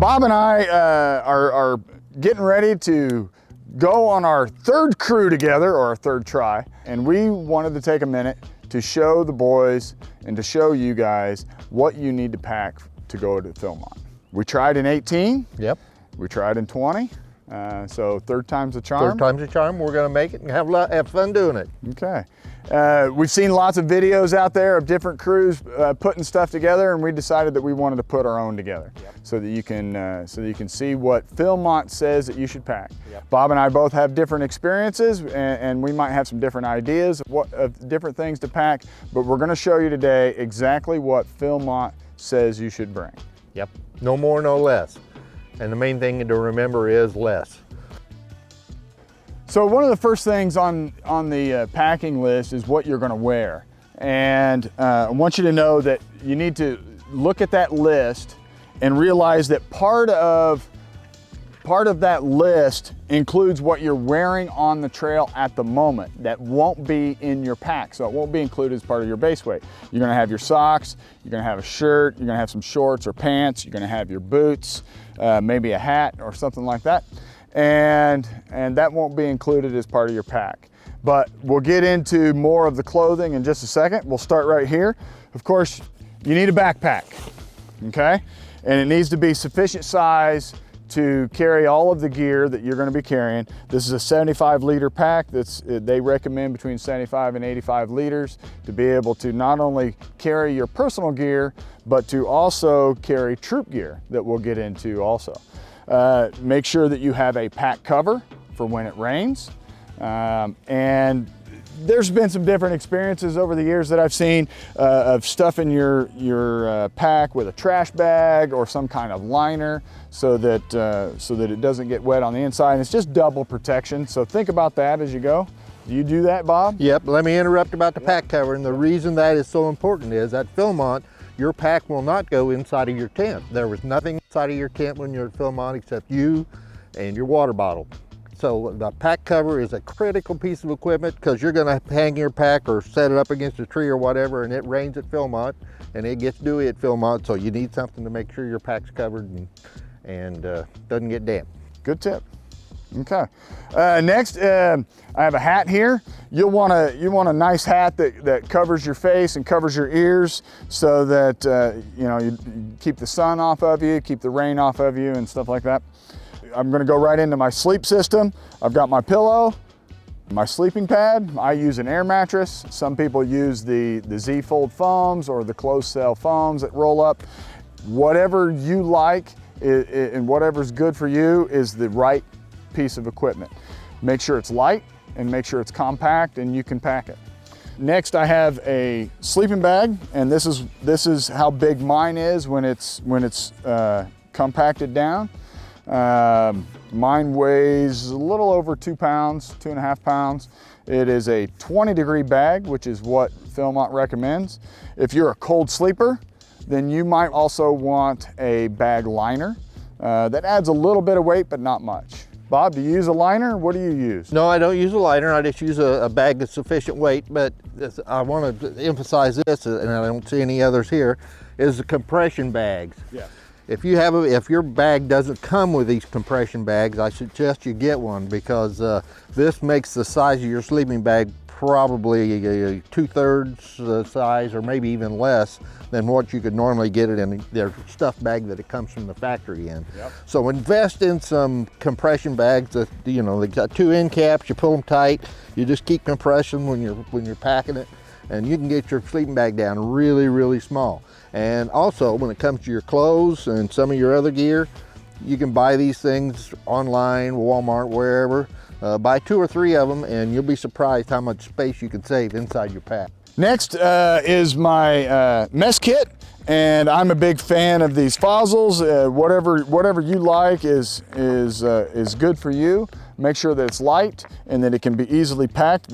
Bob and I are getting ready to go on our third crew together, or our third try, and we wanted to take a minute to show the boys and to show you guys what you need to pack to go to Philmont. We tried in 18. Yep. We tried in 20. So third time's a charm. Third time's a charm. We're going to make it and have fun doing it. Okay. We've seen lots of videos out there of different crews putting stuff together, and we decided that we wanted to put our own together. Yep. so that you can see what Philmont says that you should pack. Yep. Bob and I both have different experiences, and we might have some different ideas of different things to pack, but we're going to show you today exactly what Philmont says you should bring. Yep. No more, no less. And the main thing to remember is less. So one of the first things on the packing list is what you're going to wear. And I want you to know that you need to look at that list and realize that part of that list includes what you're wearing on the trail at the moment. That won't be in your pack, so it won't be included as part of your base weight. You're going to have your socks, you're going to have a shirt, you're going to have some shorts or pants, you're going to have your boots, maybe a hat or something like that. And that won't be included as part of your pack. But we'll get into more of the clothing in just a second. We'll start right here. Of course, you need a backpack, okay? And it needs to be sufficient size to carry all of the gear that you're going to be carrying. This is a 75-liter pack. They recommend between 75 and 85 liters to be able to not only carry your personal gear, but to also carry troop gear that we'll get into also. Make sure that you have a pack cover for when it rains. And there's been some different experiences over the years that I've seen of stuffing your pack with a trash bag or some kind of liner so that it doesn't get wet on the inside. And it's just double protection. So think about that as you go. Do you do that, Bob? Yep. Let me interrupt about the pack cover. And the reason that is so important is at Philmont, your pack will not go inside of your tent. There was nothing inside of your tent when you're at Philmont except you and your water bottle. So the pack cover is a critical piece of equipment because you're going to hang your pack or set it up against a tree or whatever, and it rains at Philmont and it gets dewy at Philmont, so you need something to make sure your pack's covered and doesn't get damp. Good tip. Okay. Next, I have a hat here. You want a nice hat that covers your face and covers your ears so that you keep the sun off of you, keep the rain off of you, and stuff like that. I'm going to go right into my sleep system. I've got my pillow, my sleeping pad. I use an air mattress. Some people use the Z-fold foams or the closed cell foams that roll up. Whatever you like and whatever's good for you is the right piece of equipment. Make sure it's light and make sure it's compact and you can pack it. Next, I have a sleeping bag, and this is how big mine is when it's compacted down. Mine weighs a little over 2 pounds, 2.5 pounds. It is a 20-degree bag, which is what Philmont recommends. If you're a cold sleeper, then you might also want a bag liner. That adds a little bit of weight, but not much. Bob, do you use a liner? What do you use? No, I don't use a liner. I just use a bag that's sufficient weight, but I want to emphasize this, and I don't see any others here, is the compression bags. Yeah. If your bag doesn't come with these compression bags, I suggest you get one because this makes the size of your sleeping bag probably 2/3 the size or maybe even less than what you could normally get it in their stuff bag that it comes from the factory in. Yep. So invest in some compression bags that, they got 2 end caps, you pull them tight, you just keep compression when you're packing it, and you can get your sleeping bag down really, really small. And also, when it comes to your clothes and some of your other gear, you can buy these things online, Walmart, wherever. Buy 2 or 3 of them, and you'll be surprised how much space you can save inside your pack. Next is my mess kit, and I'm a big fan of these fossils. Whatever you like is good for you. Make sure that it's light and that it can be easily packed.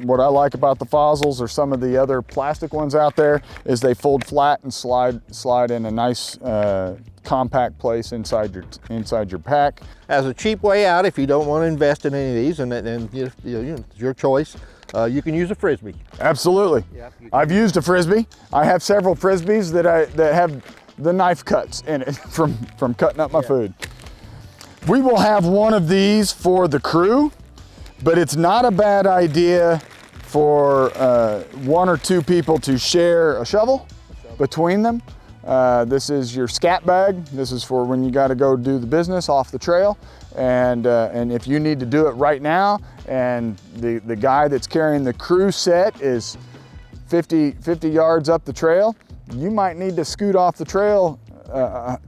What I like about the fossils or some of the other plastic ones out there is they fold flat and slide in a nice compact place inside your pack. As a cheap way out, if you don't want to invest in any of these, and it's your choice, you can use a frisbee. Absolutely. Yep, I've used a frisbee. I have several frisbees that the knife cuts in it from cutting up my food. We will have one of these for the crew, but it's not a bad idea for 1 or 2 people to share a shovel between them. This is your scat bag. This is for when you got to go do the business off the trail. And if you need to do it right now, and the guy that's carrying the crew set is 50 yards up the trail, you might need to scoot off the trail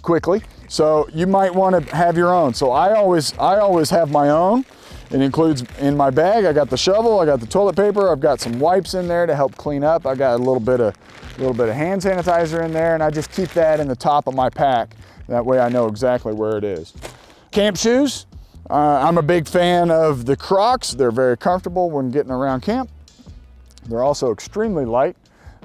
quickly. So you might want to have your own. So I always have my own. It includes in my bag, I got the shovel, I got the toilet paper, I've got some wipes in there to help clean up. I got a little bit of hand sanitizer in there, and I just keep that in the top of my pack. That way I know exactly where it is. Camp shoes. I'm a big fan of the Crocs. They're very comfortable when getting around camp. They're also extremely light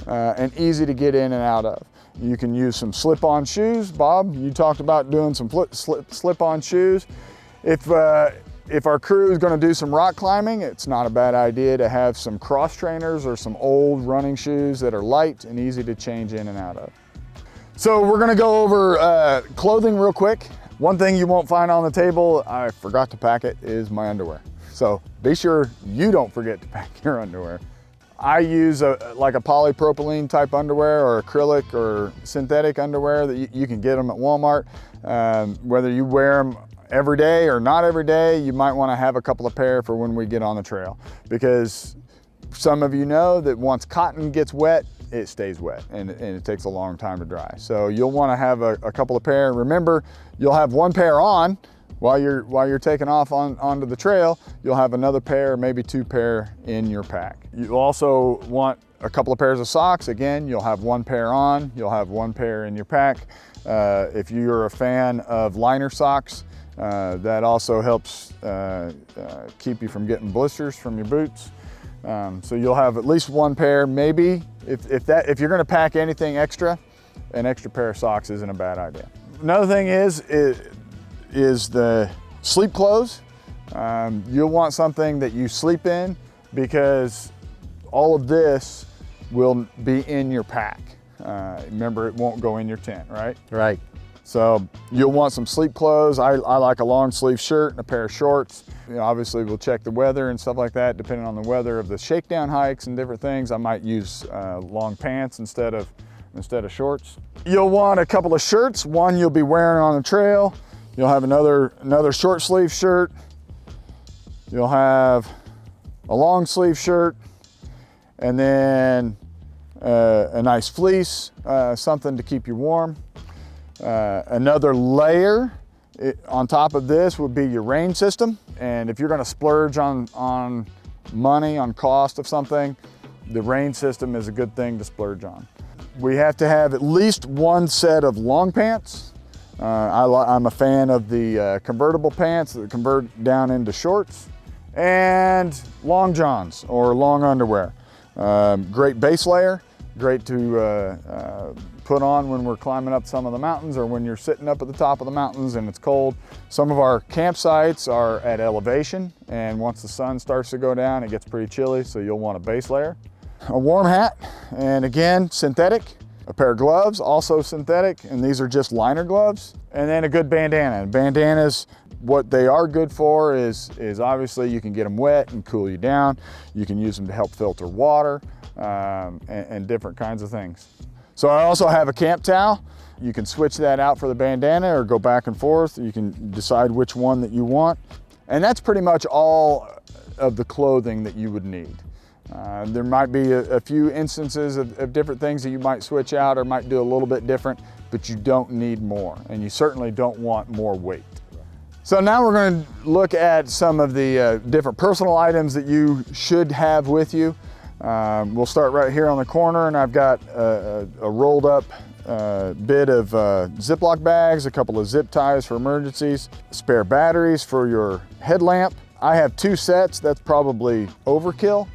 and easy to get in and out of. You can use some slip-on shoes. Bob, you talked about doing some slip-on shoes. If our crew is going to do some rock climbing, it's not a bad idea to have some cross trainers or some old running shoes that are light and easy to change in and out of. So we're going to go over clothing real quick. One thing you won't find on the table, I forgot to pack it, is my underwear. So be sure you don't forget to pack your underwear. I use like a polypropylene type underwear or acrylic or synthetic underwear that you can get them at Walmart. Whether you wear them every day or not every day, you might want to have a couple of pair for when we get on the trail, because some of you know that once cotton gets wet, it stays wet and it takes a long time to dry. So you'll want to have a couple of pair. Remember, you'll have one pair on while you're taking off onto the trail. You'll have another pair, maybe 2 pair in your pack. You also want a couple of pairs of socks. Again, you'll have 1 pair on, you'll have 1 pair in your pack. If you're a fan of liner socks, that also helps keep you from getting blisters from your boots. So you'll have at least 1 pair, maybe. If you're gonna pack anything extra, an extra pair of socks isn't a bad idea. Another thing is the sleep clothes. You'll want something that you sleep in, because all of this will be in your pack. Remember, it won't go in your tent, right? Right. So you'll want some sleep clothes. I like a long sleeve shirt and a pair of shorts. You know, obviously we'll check the weather and stuff like that, depending on the weather of the shakedown hikes and different things. I might use long pants instead of shorts. You'll want a couple of shirts. One you'll be wearing on the trail. You'll have another short sleeve shirt. You'll have a long sleeve shirt, and then a nice fleece, something to keep you warm. Another layer on top of this would be your rain system. And if you're gonna splurge on money, on cost of something, the rain system is a good thing to splurge on. We have to have at least 1 set of long pants. I'm a fan of the convertible pants that convert down into shorts, and long johns or long underwear. Great base layer, great to put on when we're climbing up some of the mountains, or when you're sitting up at the top of the mountains and it's cold. Some of our campsites are at elevation, and once the sun starts to go down, it gets pretty chilly, so you'll want a base layer. A warm hat, and again, synthetic. A pair of gloves, also synthetic, and these are just liner gloves. And then a good bandana. Bandanas, what they are good for is obviously you can get them wet and cool you down. You can use them to help filter water and different kinds of things. So I also have a camp towel. You can switch that out for the bandana or go back and forth. You can decide which one that you want. And that's pretty much all of the clothing that you would need. There might be a few instances of different things that you might switch out or might do a little bit different, but you don't need more, and you certainly don't want more weight. So now we're going to look at some of the different personal items that you should have with you. We'll start right here on the corner, and I've got a rolled up bit of Ziploc bags, a couple of zip ties for emergencies, spare batteries for your headlamp. I have 2 sets. That's probably overkill.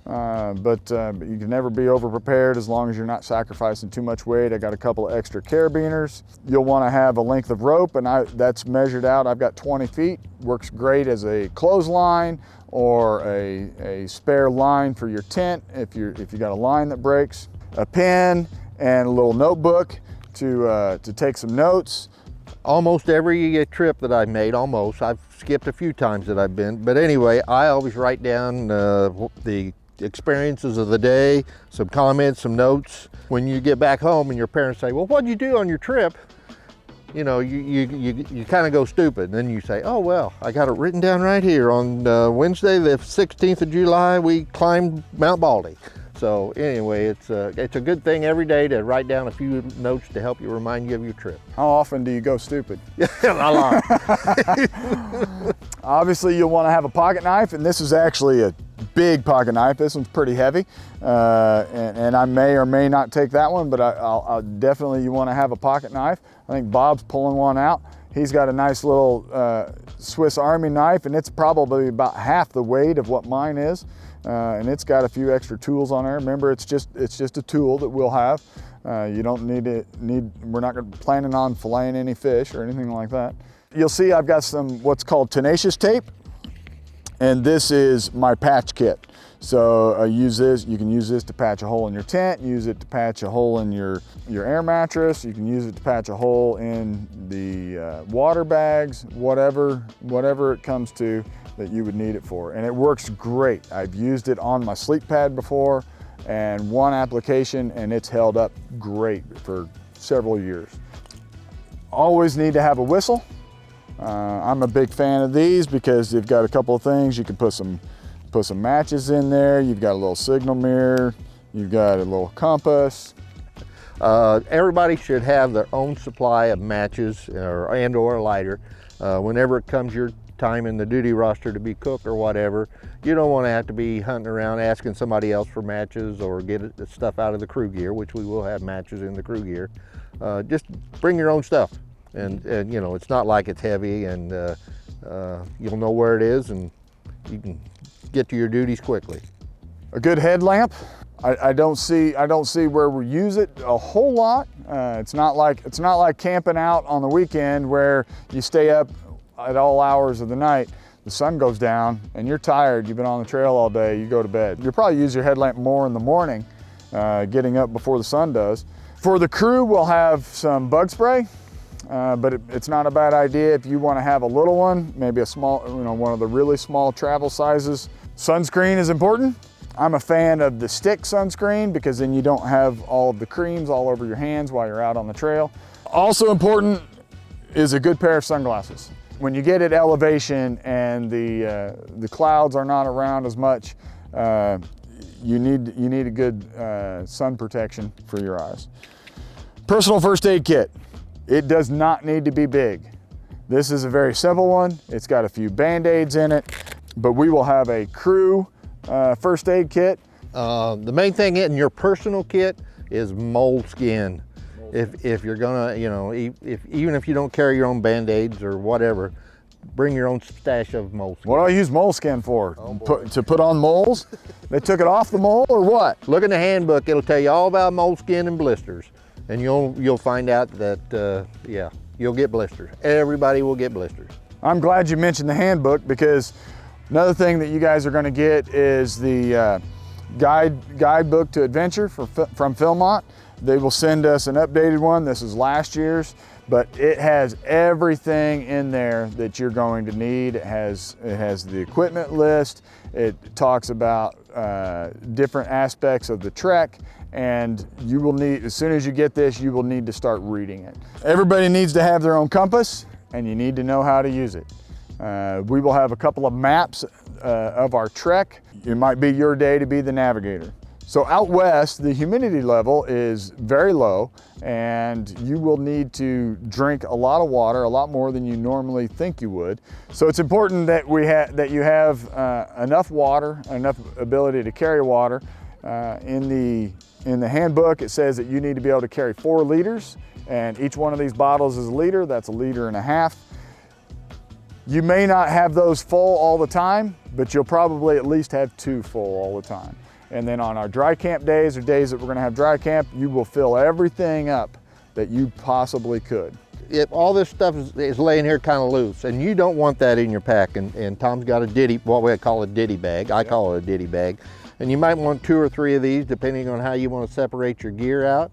But you can never be over prepared as long as you're not sacrificing too much weight. I got a couple of extra carabiners. You'll want to have a length of rope, and that's measured out. I've got 20 feet. Works great as a clothesline or a spare line for your tent if you got a line that breaks. A pen and a little notebook to take some notes. Almost every trip that I've made, I've skipped a few times that I've been, but anyway, I always write down the experiences of the day, some comments, some notes. When you get back home and your parents say, well, what'd you do on your trip? You know, you kind of go stupid. And then you say, oh, well, I got it written down right here. On Wednesday, the 16th of July, we climbed Mount Baldy. So anyway, it's a good thing every day to write down a few notes to help you remind you of your trip. How often do you go stupid? A lot. Obviously, you'll want to have a pocket knife, and this is actually a big pocket knife. This one's pretty heavy, and I may or may not take that one, but I'll definitely, you want to have a pocket knife. I think Bob's pulling one out. He's got a nice little Swiss Army knife, and it's probably about half the weight of what mine is, and it's got a few extra tools on there. Remember, it's just a tool that we'll have. You don't we're not planning on filleting any fish or anything like that. You'll see I've got some what's called tenacious tape, and this is my patch kit. So I use this. You can use this to patch a hole in your tent, use it to patch a hole in your air mattress, you can use it to patch a hole in the water bags, whatever it comes to that you would need it for. And it works great. I've used it on my sleep pad before, and one application, and it's held up great for several years. Always need to have a whistle. I'm a big fan of these because they've got a couple of things. You can put some matches in there. You've got a little signal mirror. You've got a little compass. Everybody should have their own supply of matches or a lighter. Whenever it comes your time in the duty roster to be cook or whatever, you don't want to have to be hunting around asking somebody else for matches or get stuff out of the crew gear, which we will have matches in the crew gear. Just bring your own stuff, and you know, it's not like it's heavy, and you'll know where it is, and you can get to your duties quickly. A good headlamp. I don't see where we use it a whole lot. It's not like camping out on the weekend where you stay up at all hours of the night. The sun goes down and you're tired. You've been on the trail all day. You go to bed. You'll probably use your headlamp more in the morning, getting up before the sun does. For the crew, we'll have some bug spray. But it's not a bad idea if you want to have a little one, maybe a small, one of the really small travel sizes. Sunscreen is important. I'm a fan of the stick sunscreen because then you don't have all of the creams all over your hands while you're out on the trail. Also important is a good pair of sunglasses. When you get at elevation and the clouds are not around as much, you need a good sun protection for your eyes. Personal first aid kit. It does not need to be big. This is a very simple one. It's got a few Band-Aids in it, but we will have a crew first aid kit. The main thing in your personal kit is moleskin. If you're gonna, even if you don't carry your own Band-Aids or whatever, bring your own stash of moleskin. What do I use moleskin for? To put on moles? They took it off the mole or what? Look in the handbook. It'll tell you all about moleskin and blisters. And you'll find out that, yeah, you'll get blisters. Everybody will get blisters. I'm glad you mentioned the handbook, because another thing that you guys are going to get is the guidebook to adventure from Philmont. They will send us an updated one. This is last year's, but it has everything in there that you're going to need. It has the equipment list. It talks about different aspects of the trek. And you will need, as soon as you get this, you will need to start reading it. Everybody needs to have their own compass, and you need to know how to use it. We will have a couple of maps of our trek. It might be your day to be the navigator. So out west, the humidity level is very low, and you will need to drink a lot of water, a lot more than you normally think you would. So it's important that you have enough water, enough ability to carry water. In the handbook, it says that you need to be able to carry 4 liters, and each one of these bottles is a liter. That's a liter and a half. You may not have those full all the time, but you'll probably at least have 2 full all the time. And then on our dry camp days, or days that we're gonna have dry camp, you will fill everything up that you possibly could. If all this stuff is laying here kind of loose, and you don't want that in your pack, and Tom's got what we call a Diddy bag. I call it a Diddy bag. And you might want 2 or 3 of these, depending on how you want to separate your gear out.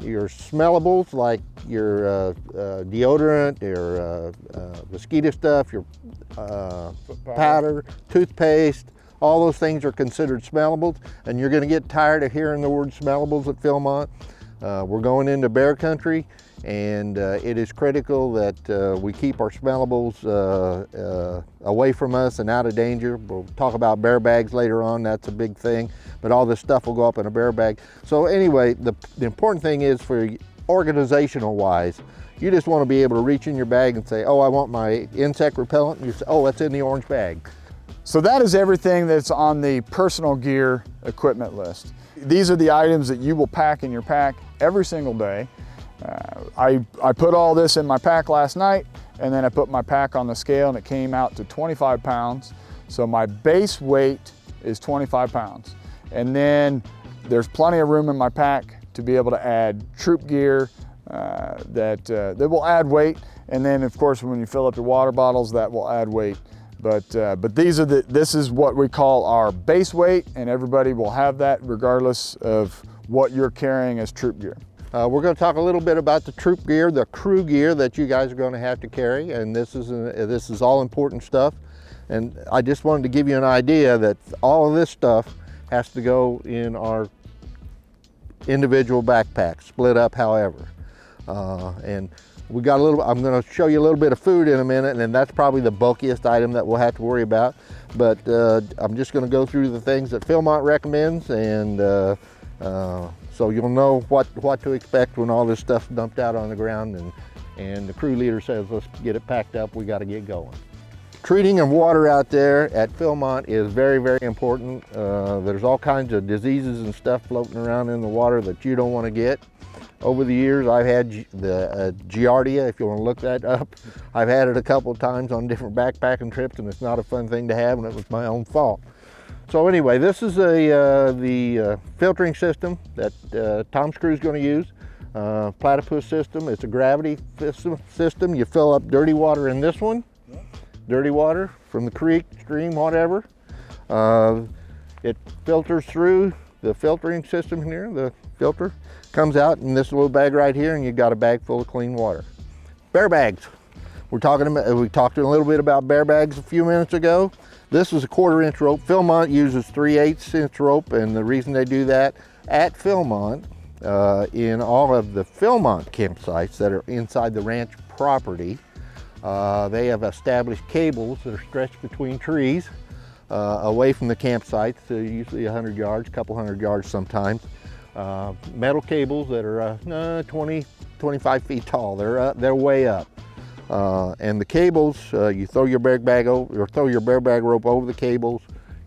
your smellables like your deodorant, your mosquito stuff, your powder, toothpaste, all those things are considered smellables, and you're going to get tired of hearing the word smellables at Philmont. We're going into bear country, and it is critical that we keep our smellables away from us and out of danger. We'll talk about bear bags later on, that's a big thing, but all this stuff will go up in a bear bag. So anyway, the important thing is, for organizational wise, you just want to be able to reach in your bag and say, oh, I want my insect repellent, and you say, oh, that's in the orange bag. So that is everything that's on the personal gear equipment list. These are the items that you will pack in your pack every single day. I put all this in my pack last night, and then I put my pack on the scale and it came out to 25 pounds. So my base weight is 25 pounds. And then there's plenty of room in my pack to be able to add troop gear that will add weight. And then of course, when you fill up your water bottles, that will add weight. But this is what we call our base weight, and everybody will have that regardless of what you're carrying as troop gear. We're going to talk a little bit about the troop gear, the crew gear that you guys are going to have to carry, and this is all important stuff. And I just wanted to give you an idea that all of this stuff has to go in our individual backpacks, split up however. And we got a little, I'm going to show you a little bit of food in a minute, and that's probably the bulkiest item that we'll have to worry about. But I'm just going to go through the things that Philmont recommends, and so you'll know what to expect when all this stuff's dumped out on the ground, and the crew leader says, let's get it packed up, we got to get going. Treating of water out there at Philmont is very, very important. There's all kinds of diseases and stuff floating around in the water that you don't want to get. Over the years, I've had the Giardia, if you want to look that up. I've had it a couple of times on different backpacking trips, and it's not a fun thing to have, and it was my own fault. So anyway, this is the filtering system that Tom's crew is going to use. Platypus system. It's a gravity system. You fill up dirty water in this one. Dirty water from the creek, stream, whatever. It filters through the filtering system here. The filter comes out in this little bag right here, and you've got a bag full of clean water. Bear bags. We talked a little bit about bear bags a few minutes ago. This is a 1/4 inch rope. Philmont uses 3/8 inch rope, and the reason they do that at Philmont, in all of the Philmont campsites that are inside the ranch property, they have established cables that are stretched between trees away from the campsites, usually 100 yards, a couple hundred yards sometimes. Metal cables that are 20, 25 feet tall. They're way up. And the cables, you throw your bear bag over, or throw your bear bag rope over the cables.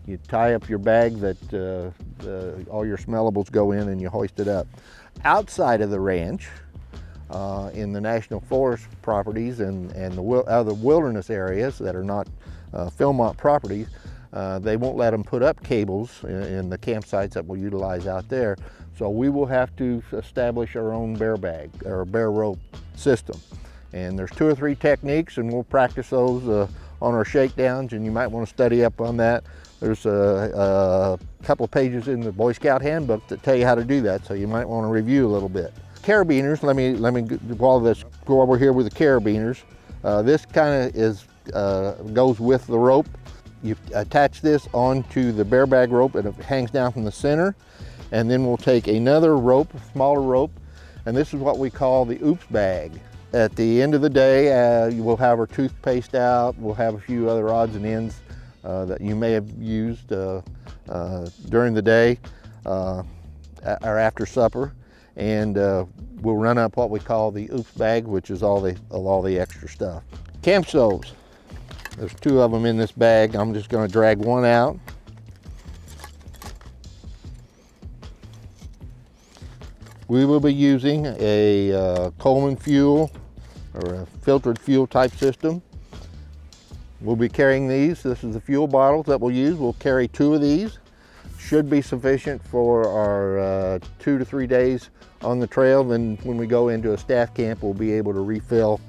You tie up your bag that all your smellables go in, and you hoist it up. Outside of the ranch, in the national forest properties and the other wilderness areas that are not Philmont properties, they won't let them put up cables in the campsites that we'll utilize out there. So we will have to establish our own bear bag or bear rope system. And there's 2 or 3 techniques, and we'll practice those on our shakedowns, and you might want to study up on that. There's a couple of pages in the Boy Scout handbook that tell you how to do that, so you might want to review a little bit. Carabiners, let me go over here with the carabiners. This kind of goes with the rope. You attach this onto the bear bag rope, and it hangs down from the center. And then we'll take another rope, smaller rope, and this is what we call the oops bag. At the end of the day, we'll have our toothpaste out. We'll have a few other odds and ends that you may have used during the day or after supper. And we'll run up what we call the oops bag, which is all the extra stuff. Camp stoves. There's 2 of them in this bag. I'm just going to drag one out. We will be using a Coleman fuel or a filtered fuel type system. We'll be carrying these. This is the fuel bottles that we'll use. We'll carry 2 of these. Should be sufficient for our 2 to 3 days on the trail. Then when we go into a staff camp, we'll be able to refill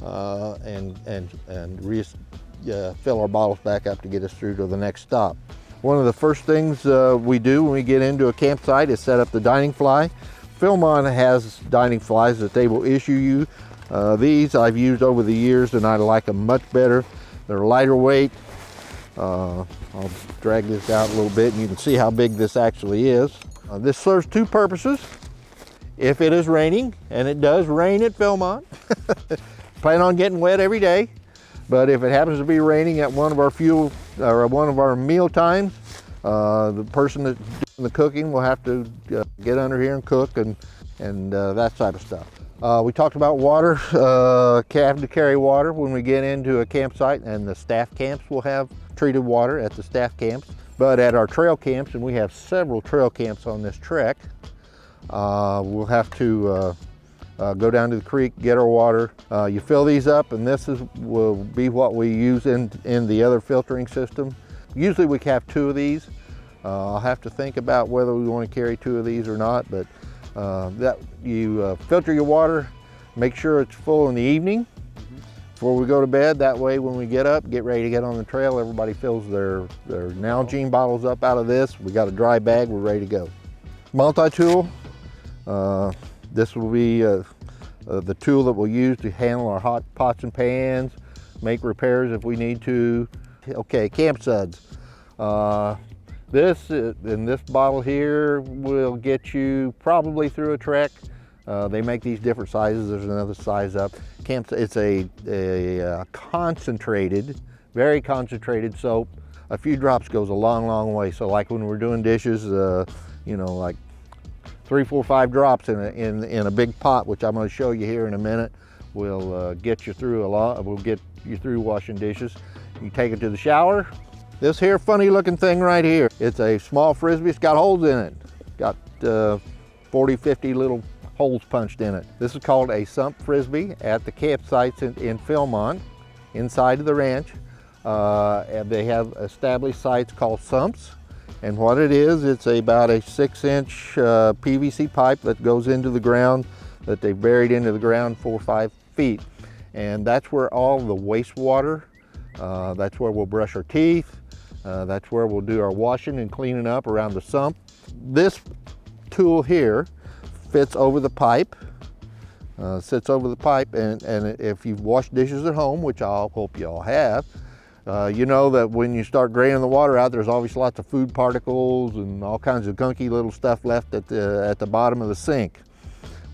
and fill our bottles back up to get us through to the next stop. One of the first things we do when we get into a campsite is set up the dining fly. Philmont has dining flies that they will issue you. These I've used over the years and I like them much better. They're lighter weight. I'll drag this out a little bit and you can see how big this actually is. This serves two purposes. If it is raining, and it does rain at Philmont, plan on getting wet every day. But if it happens to be raining at one of our meal times, the person that's doing the cooking will have to get under here and cook and that type of stuff. We talked about water, having to carry water when we get into a campsite, and the staff camps will have treated water at the staff camps. But at our trail camps, and we have several trail camps on this trek, we'll have to go down to the creek, get our water. You fill these up, and this will be what we use in the other filtering system. Usually we have two of these. I'll have to think about whether we want to carry two of these or not, but you filter your water, make sure it's full in the evening before we go to bed. That way when we get up, get ready to get on the trail, everybody fills their Nalgene bottles up out of this. We got a dry bag, we're ready to go. Multitool, this will be the tool that we'll use to handle our hot pots and pans, make repairs if we need to. Okay, camp suds. This in this bottle here will get you probably through a trek. They make these different sizes. There's another size up. It's a concentrated, very concentrated soap. A few drops goes a long, long way. So like when we're doing dishes, you know, like 3, 4, 5 drops in a big pot, which I'm going to show you here in a minute, will get you through a lot. Will get you through washing dishes. You take it to the shower. This here funny looking thing right here, it's a small frisbee. It's got holes in it. Got 40, 50 little holes punched in it. This is called a Sump frisbee at the campsites in Philmont, inside of the ranch. And they have established sites called Sumps. And what it is, it's about a 6-inch PVC pipe that goes into the ground, that they've buried into the ground 4 or 5 feet. And that's where all the wastewater, that's where we'll brush our teeth, that's where we'll do our washing and cleaning up around the sump. This tool here fits over the pipe, sits over the pipe, and if you've washed dishes at home, which I hope you all have, you know that when you start draining the water out, there's always lots of food particles and all kinds of gunky little stuff left at the bottom of the sink.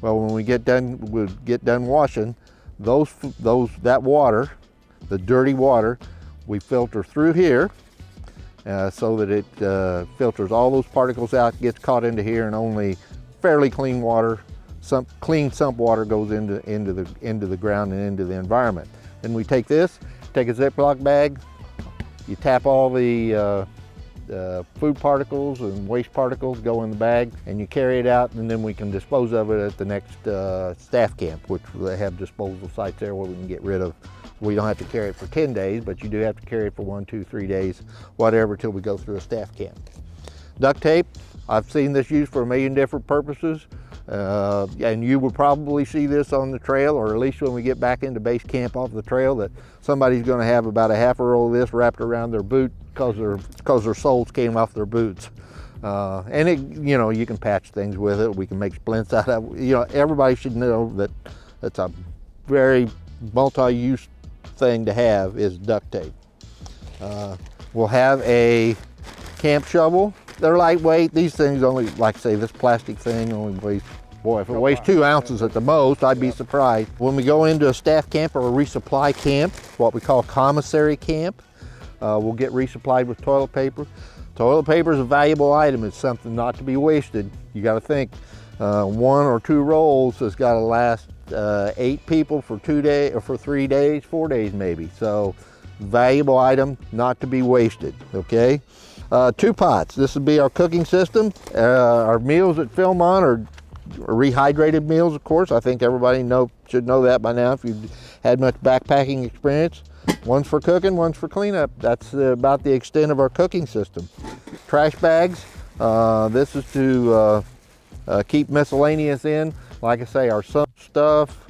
Well, when we get done washing, that water, the dirty water, we filter through here so that it filters all those particles out, gets caught into here, and only fairly clean water, clean sump water goes into the ground and into the environment. Then we take this, take a Ziploc bag, you tap all the food particles and waste particles, go in the bag, and you carry it out, and then we can dispose of it at the next staff camp, which they have disposal sites there where we can get rid of. We don't have to carry it for 10 days, but you do have to carry it for 1, 2, 3 days, whatever, till we go through a staff camp. Duct tape, I've seen this used for a million different purposes, and you will probably see this on the trail, or at least when we get back into base camp off the trail, that somebody's going to have about a half a roll of this wrapped around their boot because their soles came off their boots. And it, you know, you can patch things with it. We can make splints out of it. You know, everybody should know that that's a very multi-use thing to have is duct tape. We'll have a camp shovel. They're lightweight. These things only, like say, this plastic thing only weighs, boy, if it weighs 2 ounces at the most, I'd be surprised. When we go into a staff camp or a resupply camp, what we call commissary camp, we'll get resupplied with toilet paper. Toilet paper is a valuable item. It's something not to be wasted. You got to think 1 or 2 rolls has got to last 8 people for 2 days, or for 3 days, 4 days maybe. So valuable item, not to be wasted, okay? 2 pots. This would be our cooking system. Our meals at Philmont are rehydrated meals, of course. I think everybody should know that by now if you've had much backpacking experience. One's for cooking, one's for cleanup. That's about the extent of our cooking system. Trash bags. This is to keep miscellaneous in. Like I say, our sump stuff,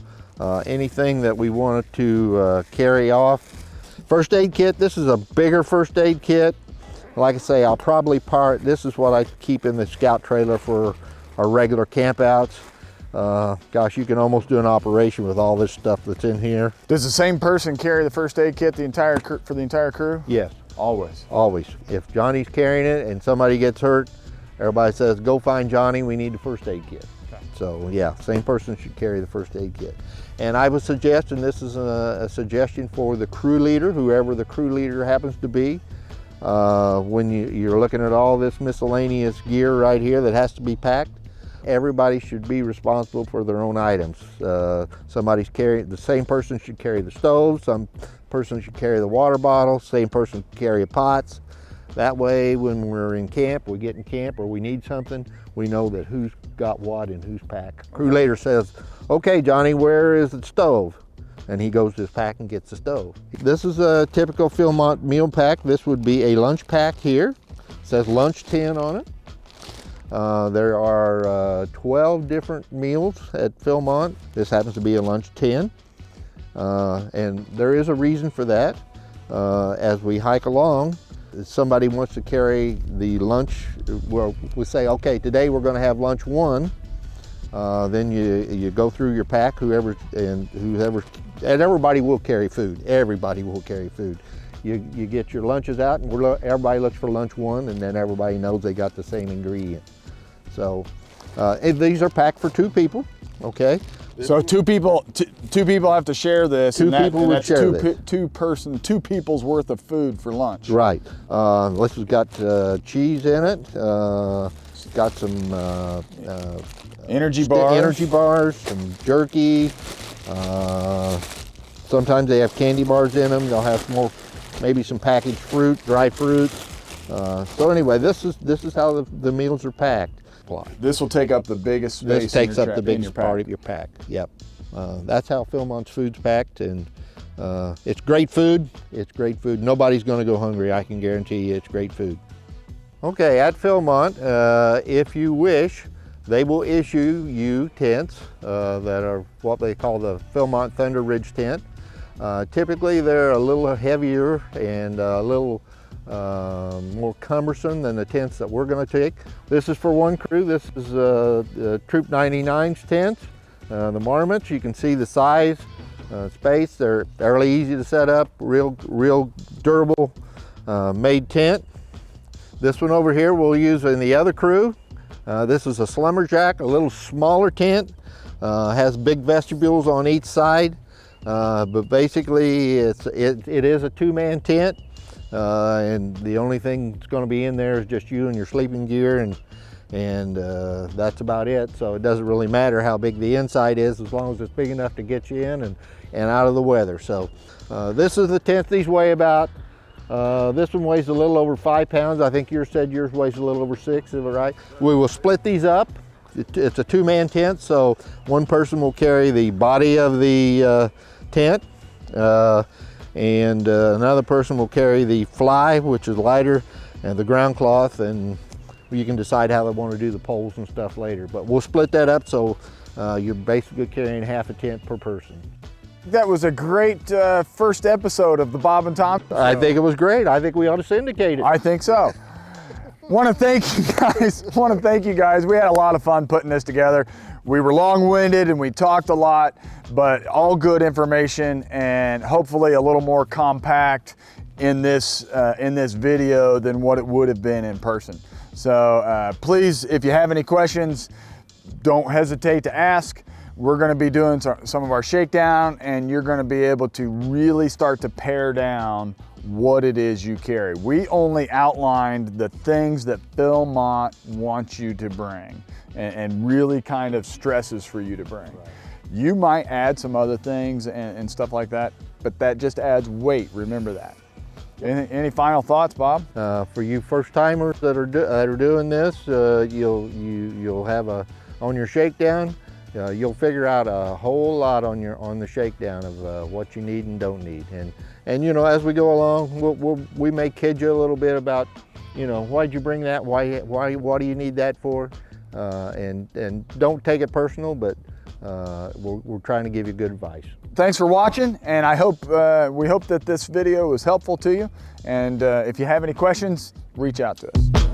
anything that we wanted to carry off. First aid kit. This is a bigger first aid kit. Like I say, I'll probably this is what I keep in the scout trailer for our regular campouts. Gosh, you can almost do an operation with all this stuff that's in here. Does the same person carry the first aid kit for the entire crew? Yes. Always. Always. If Johnny's carrying it and somebody gets hurt, everybody says, go find Johnny, we need the first aid kit. Okay. So yeah, same person should carry the first aid kit. And I would suggest, and this is a suggestion for the crew leader, whoever the crew leader happens to be, when you're looking at all this miscellaneous gear right here that has to be packed, everybody should be responsible for their own items. The same person should carry the stove, some person should carry the water bottle, same person should carry pots. That way, when we're in camp, we get in camp or we need something, we know that who's got what in whose pack. Crew leader says, okay, Johnny, where is the stove? And he goes to his pack and gets the stove. This is a typical Philmont meal pack. This would be a lunch pack here. It says lunch 10 on it. There are 12 different meals at Philmont. This happens to be a lunch 10. And there is a reason for that. As we hike along, if somebody wants to carry the lunch, well, we say, okay, today we're going to have lunch 1. Then you go through your pack, and everybody will carry food. Everybody will carry food. You get your lunches out, and everybody looks for lunch 1, and then everybody knows they got the same ingredient. So these are packed for 2 people. Okay. So two people have to share this. Two people would share this. Two people's worth of food for lunch. Right. This has got cheese in it. It's got some energy bars, some jerky. Sometimes they have candy bars in them. They'll have maybe some packaged fruit, dry fruits. So anyway, this is how the meals are packed. This will take up the biggest space. This takes up the biggest part of your pack. Yep. That's how Philmont's food's packed, and it's great food. It's great food. Nobody's going to go hungry. I can guarantee you, it's great food. Okay, at Philmont, if you wish, they will issue you tents that are what they call the Philmont Thunder Ridge tent. Typically, they're a little heavier and a little more cumbersome than the tents that we're going to take. This is for one crew. This is Troop 99's tent. The marmots, you can see the size, space. They're fairly easy to set up, real durable made tent. This one over here we'll use in the other crew. This is a Slumberjack, a little smaller tent. Has big vestibules on each side, but basically it is a 2-man tent. And the only thing that's going to be in there is just you and your sleeping gear, and that's about it. So it doesn't really matter how big the inside is, as long as it's big enough to get you in and out of the weather. So this is the tent. These weigh about, this one weighs a little over 5 pounds. I think yours said yours weighs a little over 6, is that right? We will split these up. It's a 2-man tent, so one person will carry the body of the tent, and another person will carry the fly, which is lighter, and the ground cloth, and you can decide how they want to do the poles and stuff later. But we'll split that up, so you're basically carrying half a tent per person. That was a great first episode of the Bob and Tom Show. I think it was great. I think we ought to syndicate it. I think so. Want to thank you guys. We had a lot of fun putting this together. We were long-winded and we talked a lot, but all good information and hopefully a little more compact in this video than what it would have been in person. So please, if you have any questions, don't hesitate to ask. We're going to be doing some of our shakedown, and you're going to be able to really start to pare down what it is you carry. We only outlined the things that Philmont wants you to bring and really kind of stresses for you to bring. Right. You might add some other things and stuff like that, but that just adds weight. Remember that. Any final thoughts, Bob? For you first timers that are doing this, you'll have on your shakedown. You'll figure out a whole lot on the shakedown of what you need and don't need, and you know, as we go along, we may kid you a little bit about, you know, why'd you bring that? What do you need that for? And don't take it personal, but we're trying to give you good advice. Thanks for watching, and we hope that this video was helpful to you. And if you have any questions, reach out to us.